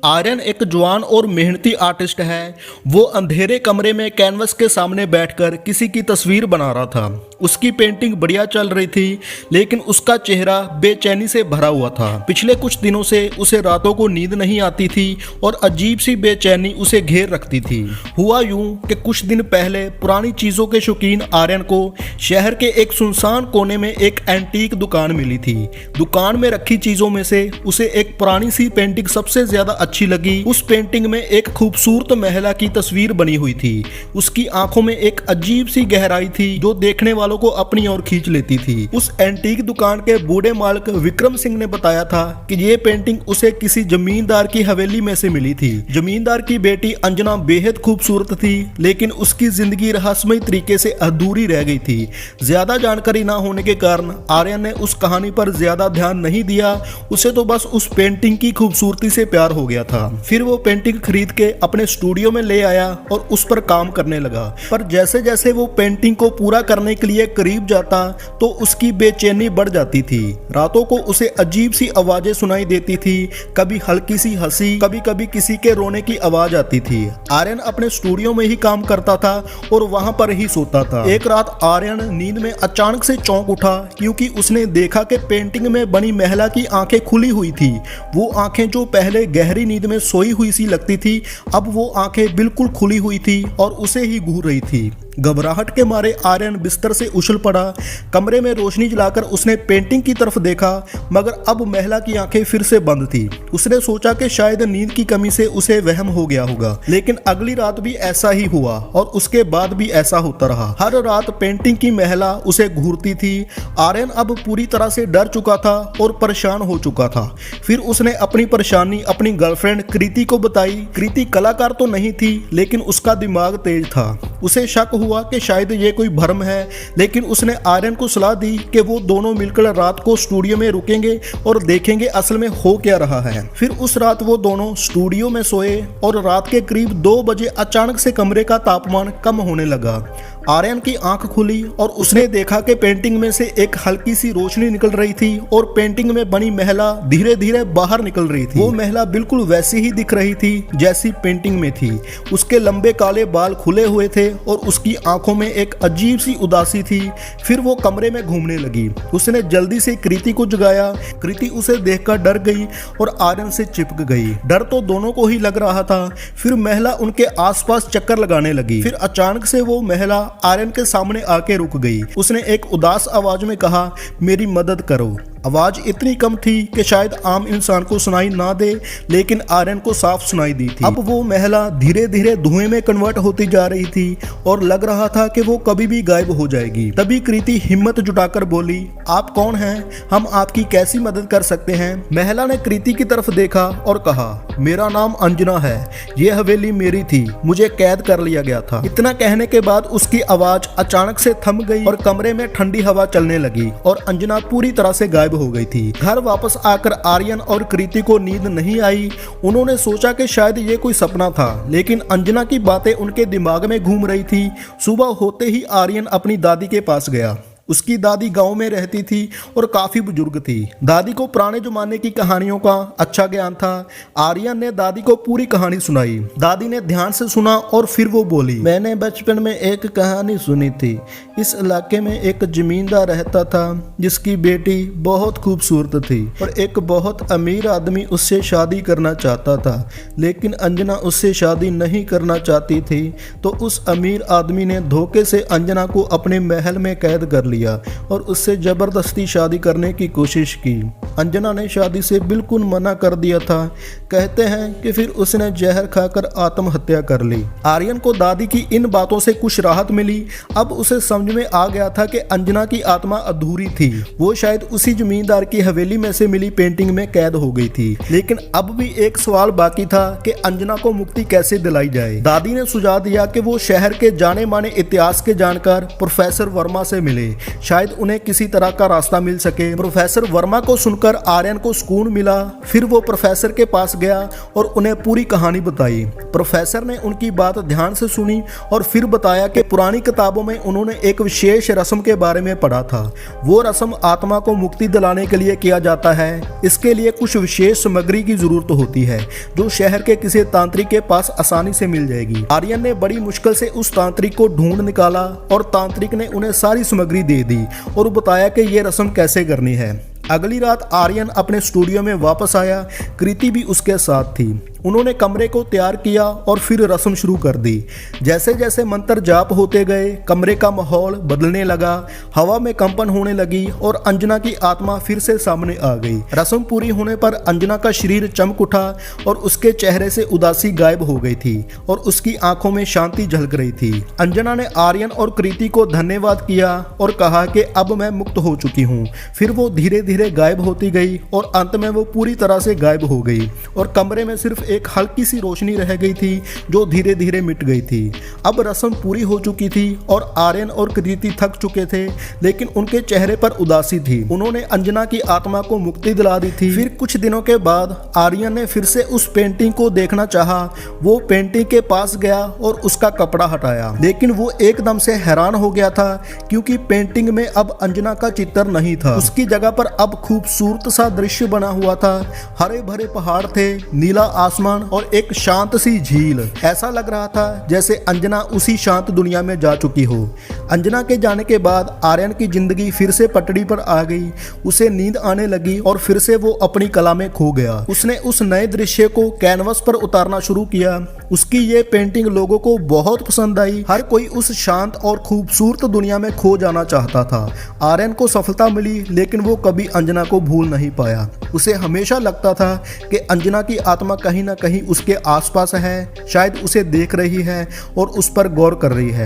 आर्यन एक जवान और मेहनती आर्टिस्ट है। वो अंधेरे कमरे में कैनवस के सामने बैठकर किसी की तस्वीर बना रहा था। उसकी पेंटिंग बढ़िया चल रही थी, लेकिन उसका चेहरा बेचैनी से भरा हुआ था। पिछले कुछ दिनों से उसे रातों को नींद नहीं आती थी और अजीब सी बेचैनी उसे घेर रखती थी। हुआ यूं कि कुछ दिन पहले पुरानी चीजों के शौकीन आर्यन को शहर के एक सुनसान कोने में एक एंटीक दुकान मिली थी। दुकान में रखी चीजों में से उसे एक पुरानी सी पेंटिंग सबसे ज्यादा अच्छी लगी। उस पेंटिंग में एक खूबसूरत महिला की तस्वीर बनी हुई थी। उसकी आंखों में एक अजीब सी गहराई थी जो देखने वालों को अपनी ओर खींच लेती थी। उस एंटीक दुकान के बूढ़े मालिक विक्रम सिंह ने बताया था कि ये पेंटिंग उसे किसी जमींदार की हवेली में से मिली थी। जमींदार की बेटी अंजना बेहद खूबसूरत थी, लेकिन उसकी जिंदगी रहस्यमय तरीके से अधूरी रह गई थी। ज्यादा जानकारी ना होने के कारण आर्यन ने उस कहानी पर ज्यादा ध्यान नहीं दिया। उसे तो बस उस पेंटिंग की खूबसूरती से प्यार हो गया था। फिर वो पेंटिंग खरीद के अपने स्टूडियो में ले आया और उस पर काम करने लगा। पर जैसे जैसे वो पेंटिंग को पूरा करने के लिए करीब जाता तो उसकी बेचैनी बढ़ जाती थी। रातों को उसे अजीब सी आवाजें सुनाई देती थी, कभी हल्की सी हंसी, कभी कभी किसी के रोने की आवाज आती थी। आर्यन अपने स्टूडियो में ही काम करता था और वहां पर ही सोता था। एक रात आर्यन नींद में अचानक से चौंक उठा, क्योंकि उसने देखा कि पेंटिंग में बनी महिला की आंखें खुली हुई थी। वो आंखें जो पहले गहरी नींद में सोई हुई सी लगती थी, अब वो आंखें बिल्कुल खुली हुई थी और उसे ही घूर रही थी। घबराहट के मारे आर्यन बिस्तर से उछल पड़ा। कमरे में रोशनी जलाकर उसने पेंटिंग की तरफ देखा, मगर अब महिला की आंखें फिर से बंद थी। उसने सोचा कि शायद नींद की कमी से उसे वहम हो गया होगा, लेकिन अगली रात भी ऐसा ही हुआ और उसके बाद भी ऐसा होता रहा। हर रात पेंटिंग की महिला उसे घूरती थी। आर्यन अब पूरी तरह से डर चुका था और परेशान हो चुका था। फिर उसने अपनी परेशानी अपनी गर्लफ्रेंड कृति को बताई। कृति कलाकार तो नहीं थी, लेकिन उसका दिमाग तेज था। उसे शक हुआ कि शायद ये कोई भ्रम है, लेकिन उसने आर्यन को सलाह दी कि वो दोनों मिलकर रात को स्टूडियो में रुकेंगे और देखेंगे असल में हो क्या रहा है। फिर उस रात वो दोनों स्टूडियो में सोए और रात के करीब 2 बजे अचानक से कमरे का तापमान कम होने लगा। आर्यन की आंख खुली और उसने देखा कि पेंटिंग में से एक हल्की सी रोशनी निकल रही थी और पेंटिंग में बनी महिला धीरे धीरे बाहर निकल रही थी। वो महिला बिल्कुल वैसी ही दिख रही थी जैसी पेंटिंग में थी। उसके लंबे काले बाल खुले हुए थे और उसकी आंखों में एक अजीब सी उदासी थी। फिर वो कमरे में घूमने लगी। उसने जल्दी से कृति को जगाया। कृति उसे देखकर डर गई और आर्यन से चिपक गई। डर तो दोनों को ही लग रहा था। फिर महिला उनके आसपास चक्कर लगाने लगी। फिर अचानक से वो महिला आर्यन के सामने आके रुक गई। उसने एक उदास आवाज में कहा, मेरी मदद करो। आवाज इतनी कम थी कि शायद आम इंसान को सुनाई ना दे, लेकिन आर्यन को साफ सुनाई दी थी। अब वो महिला धीरे धीरे धुएं में कन्वर्ट होती जा रही थी और लग रहा था कि वो कभी भी गायब हो जाएगी। तभी कृति हिम्मत जुटाकर बोली, आप कौन हैं? हम आपकी कैसी मदद कर सकते हैं? महिला ने कृति की तरफ देखा और कहा, मेरा नाम अंजना है। ये हवेली मेरी थी, मुझे कैद कर लिया गया था। इतना कहने के बाद उसकी आवाज अचानक से थम गई और कमरे में ठंडी हवा चलने लगी और अंजना पूरी तरह से गायब हो गई थी। घर वापस आकर आर्यन और कृति को नींद नहीं आई। उन्होंने सोचा कि शायद ये कोई सपना था, लेकिन अंजना की बातें उनके दिमाग में घूम रही थी। सुबह होते ही आर्यन अपनी दादी के पास गया। उसकी दादी गांव में रहती थी और काफी बुजुर्ग थी। दादी को पुराने जमाने की कहानियों का अच्छा ज्ञान था। आर्यन ने दादी को पूरी कहानी सुनाई। दादी ने ध्यान से सुना और फिर वो बोली, मैंने बचपन में एक कहानी सुनी थी। इस इलाके में एक जमींदार रहता था जिसकी बेटी बहुत खूबसूरत थी और एक बहुत अमीर आदमी उससे शादी करना चाहता था, लेकिन अंजना उससे शादी नहीं करना चाहती थी। तो उस अमीर आदमी ने धोखे से अंजना को अपने महल में कैद कर लिया और उससे जबरदस्ती शादी करने की कोशिश की। अंजना ने शादी से बिल्कुल मना कर दिया था। कहते हैं कि फिर उसने जहर खाकर आत्महत्या कर ली। आर्यन को दादी की इन बातों से कुछ राहत मिली। अब उसे समझ में आ गया था कि अंजना की आत्मा अधूरी थी। वो शायद उसी जमींदार की हवेली में से मिली पेंटिंग में कैद हो गई थी। लेकिन अब भी एक सवाल बाकी था कि अंजना को मुक्ति कैसे दिलाई जाए। दादी ने सुझाव दिया कि वो शहर के जाने माने इतिहास के जानकार प्रोफेसर वर्मा से मिले। शायद उन्हें किसी तरह का रास्ता मिल सके। प्रोफेसर वर्मा को सुनकर आर्यन को सुकून मिला। फिर वो प्रोफेसर के पास गया और उन्हें पूरी कहानी बताई। प्रोफेसर ने उनकी बात ध्यान से सुनी और फिर बताया कि पुरानी किताबों में उन्होंने एक विशेष रस्म के बारे में पढ़ा था। वो रस्म आत्मा को मुक्ति दिलाने के लिए किया जाता है। इसके लिए कुछ विशेष सामग्री की जरूरत होती है जो शहर के किसी तांत्रिक के पास आसानी से मिल जाएगी। आर्यन ने बड़ी मुश्किल से उस तांत्रिक को ढूंढ निकाला और तांत्रिक ने उन्हें सारी सामग्री दे दी और बताया कि ये रस्म कैसे करनी है। अगली रात आर्यन अपने स्टूडियो में वापस आया। कृति भी उसके साथ थी। उन्होंने कमरे को तैयार किया और फिर रस्म शुरू कर दी। जैसे जैसे मंत्र जाप होते गए कमरे का माहौल बदलने लगा, हवा में कंपन होने लगी और अंजना की आत्मा फिर से सामने आ गई। रस्म पूरी होने पर अंजना का शरीर चमक उठा और उसके चेहरे से उदासी गायब हो गई थी और उसकी आंखों में शांति झलक रही थी। अंजना ने आर्यन और कृति को धन्यवाद किया और कहा कि अब मैं मुक्त हो चुकी हूँ। फिर वो धीरे धीरे गायब होती गई और अंत में वो पूरी तरह से गायब हो गई और कमरे में सिर्फ एक हल्की सी रोशनी रह गई थी जो धीरे धीरे मिट गई थी। अब रस्म पूरी हो चुकी थी और आर्यन और कृति थक चुके थे, लेकिन उनके चेहरे पर उदासी थी। उन्होंने अंजना की आत्मा को मुक्ति दिला दी थी। फिर कुछ दिनों के बाद आर्यन ने फिर से उस पेंटिंग को देखना चाहा। वो पेंटिंग के पास गया और उसका कपड़ा हटाया, लेकिन वो एकदम से हैरान हो गया था क्योंकि पेंटिंग में अब अंजना का चित्र नहीं था। उसकी जगह पर अब खूबसूरत सा दृश्य बना हुआ था। हरे भरे पहाड़ थे, नीला आसमान और एक शांत सी झील। ऐसा लग रहा था जैसे अंजना उसी शांत दुनिया में जा चुकी हो। अंजना के जाने के बाद आर्यन की जिंदगी फिर से पटड़ी पर आ गई। उसे नींद आने लगी और फिर से वो अपनी कला में खो गया। उसने उस नए दृश्य को कैनवस पर उतारना शुरू किया। उसकी ये पेंटिंग लोगों को बहुत पसंद आई। हर कोई उस शांत और खूबसूरत दुनिया में खो जाना चाहता था। आर्यन को सफलता मिली, लेकिन वो कभी अंजना को भूल नहीं पाया। उसे हमेशा लगता था कि अंजना की आत्मा कहीं ना कहीं उसके आसपास है, शायद उसे देख रही है और उस पर गौर कर रही है।